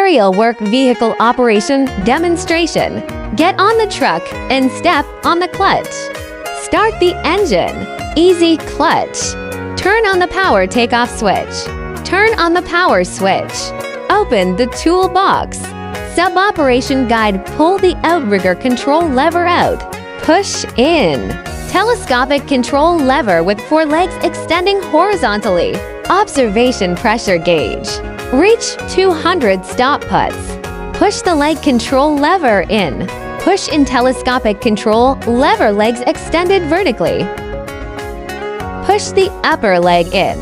Aerial work vehicle operation demonstration. Get on the truck and step on the clutch. Start the engine. Easy clutch. Turn on the power takeoff switch. Turn on the power switch. Open the toolbox. Sub-operation guide. Pull the outrigger control lever out. Push in. Telescopic control lever with 4 legs extending horizontally. Observation pressure gauge. Reach 200 stop putts. Push the leg control lever in. Push in telescopic control lever legs extended vertically. Push the upper leg in.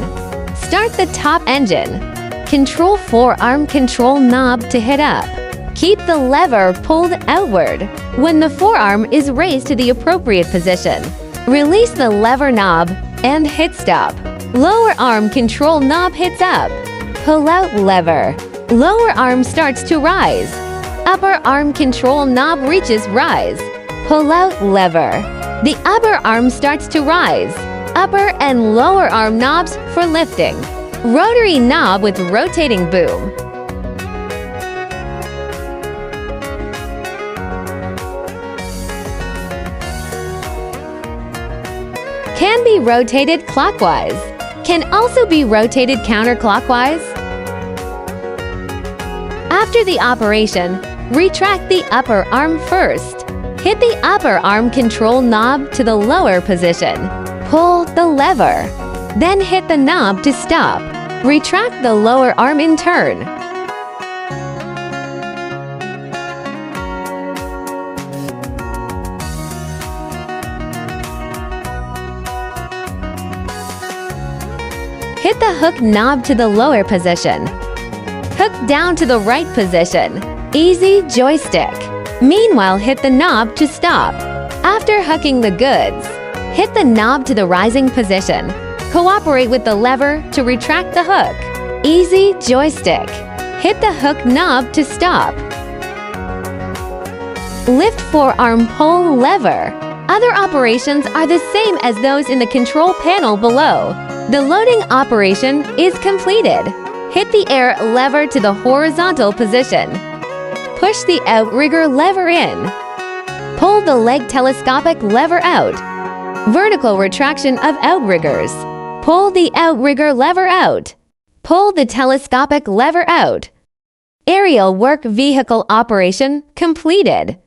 Start the top engine. Control forearm control knob to hit up. Keep the lever pulled outward. When the forearm is raised to the appropriate position, release the lever knob and hit stop. Lower arm control knob hits up. Pull out lever. Lower arm starts to rise. Upper arm control knob reaches rise. Pull out lever. The upper arm starts to rise. Upper and lower arm knobs for lifting. Rotary knob with rotating boom. Can be rotated clockwise. Can also be rotated counterclockwise. After the operation, retract the upper arm first. Hit the upper arm control knob to the lower position. Pull the lever. Then hit the knob to stop. Retract the lower arm in turn. Hit the hook knob to the lower position. Hook down to the right position. Easy joystick. Meanwhile, hit the knob to stop. After hooking the goods, hit the knob to the rising position. Cooperate with the lever to retract the hook. Easy joystick. Hit the hook knob to stop. Lift forearm pull lever. Other operations are the same as those in the control panel below. The loading operation is completed. Hit the air lever to the horizontal position. Push the outrigger lever in. Pull the leg telescopic lever out. Vertical retraction of outriggers. Pull the outrigger lever out. Pull the telescopic lever out. Aerial work vehicle operation completed.